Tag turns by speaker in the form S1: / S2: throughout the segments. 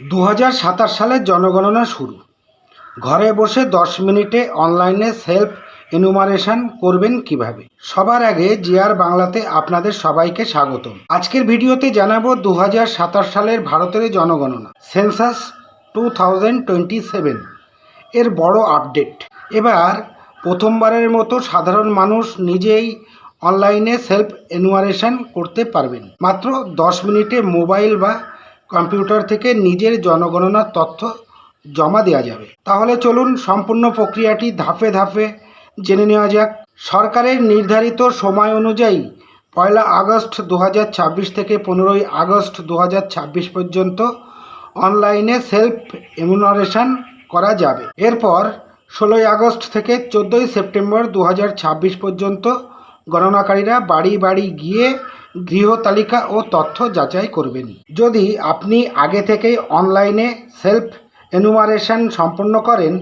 S1: 2027 সালের জনগণনা শুরু। ঘরে বসে 10 মিনিটে অনলাইনে সেলফ এনুমারেশন করবেন কিভাবে। সবার আগে জিআর বাংলাতে আপনাদের সবাইকে স্বাগতম। আজকের ভিডিওতে জানাবো 2027 সালের ভারতের জনগণনা সেন্সাস 2027 এর বড় আপডেট। এবার প্রথমবারের মতো সাধারণ মানুষ নিজেই অনলাইনে সেলফ এনুমারেশন করতে পারবেন। মাত্র 10 মিনিটে মোবাইল বা কম্পিউটার থেকে নিজের জনগণনার তথ্য জমা দেওয়া যাবে। তাহলে চলুন সম্পূর্ণ প্রক্রিয়াটি ধাপে ধাপে জেনে নেওয়া যাক। সরকারের নির্ধারিত সময় অনুযায়ী 1 আগস্ট 2026 থেকে 15 আগস্ট 2026 পর্যন্ত অনলাইনে সেলফ এনুমারেশন করা যাবে। এরপর 16 আগস্ট থেকে 14 সেপ্টেম্বর 2026 পর্যন্ত গণনাকারীরা বাড়ি বাড়ি গিয়ে গৃহ তালিকা ও তথ্য যাচাই করবেন। যদি আপনি আগে থেকেই অনলাইনে সেলফ এনুমারেশন সম্পন্ন করেন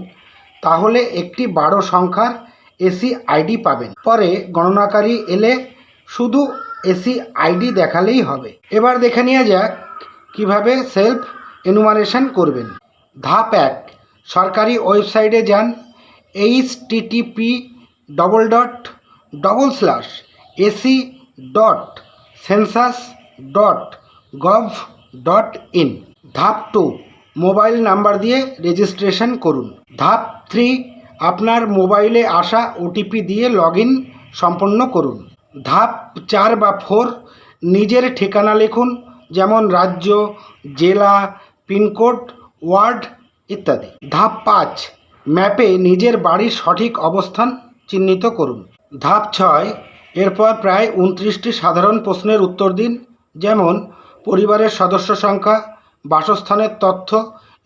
S1: তাহলে একটি 12 সংখ্যার এসি আইডি পাবেন। পরে গণনাকারী এলে শুধু এসি আইডি দেখালেই হবে। এবার দেখে নেওয়া যাক কিভাবে সেলফ এনুমারেশন করবেন। ধাপ 1, সরকারি ওয়েবসাইটে যান। http://ac.census.gov.in। ধাপ 2, মোবাইল নাম্বার দিয়ে রেজিস্ট্রেশন করুন। ধাপ 3, আপনার মোবাইলে আসা ওটিপি দিয়ে লগইন সম্পন্ন করুন। ধাপ 4 বা 4, নিজের ঠিকানা লিখুন, যেমন রাজ্য, জেলা, পিনকোড, ওয়ার্ড ইত্যাদি। ধাপ 5, ম্যাপে নিজের বাড়ির সঠিক অবস্থান চিহ্নিত করুন। ধাপ 6, এরপর প্রায় 29টি সাধারণ প্রশ্নের উত্তর দিন, যেমন পরিবারের সদস্য সংখ্যা, বাসস্থানের তথ্য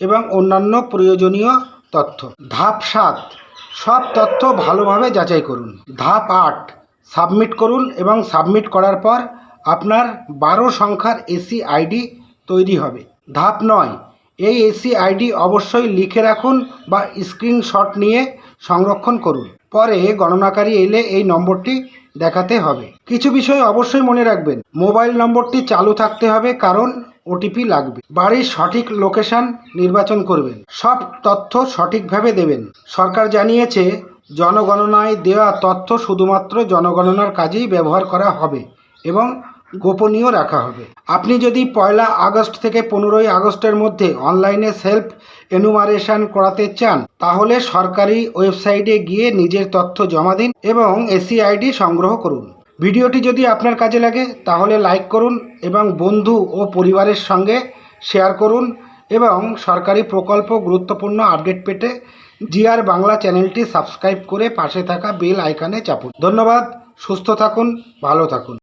S1: এবং অন্যান্য প্রয়োজনীয় তথ্য। ধাপ 7, সব তথ্য ভালোভাবে যাচাই করুন। ধাপ 8, সাবমিট করুন এবং সাবমিট করার পর আপনার 12 সংখ্যার এসি আইডি তৈরি হবে। ধাপ 9, এই এসি আইডি অবশ্যই লিখে রাখুন বা স্ক্রিনশট নিয়ে সংরক্ষণ করুন। পরে গণনাকারী এলে এই নম্বরটি দেখাতে হবে। কিছু বিষয় অবশ্যই মনে রাখবেন। মোবাইল নম্বরটি চালু থাকতে হবে, কারণ ওটিপি লাগবে। বাড়ির সঠিক লোকেশন নির্বাচন করবেন। সব তথ্য সঠিকভাবে দেবেন। সরকার জানিয়েছে, জনগণনায় দেওয়া তথ্য শুধুমাত্র জনগণনার কাজেই ব্যবহার করা হবে এবং গোপনীয় রাখা হবে। আপনি যদি 1 আগস্ট থেকে 15 আগস্টের মধ্যে অনলাইনে সেলফ এনুমারেশন করাতে চান তাহলে সরকারি ওয়েবসাইটে গিয়ে নিজের তথ্য জমা দিন এবং এসি আইডি সংগ্রহ করুন। ভিডিওটি যদি আপনার কাজে লাগে তাহলে লাইক করুন এবং বন্ধু ও পরিবারের সঙ্গে শেয়ার করুন এবং সরকারি প্রকল্প গুরুত্বপূর্ণ আপডেট পেতে জিআর বাংলা চ্যানেলটি সাবস্ক্রাইব করে পাশে থাকা বেল আইকনে চাপুন। ধন্যবাদ। সুস্থ থাকুন, ভালো থাকুন।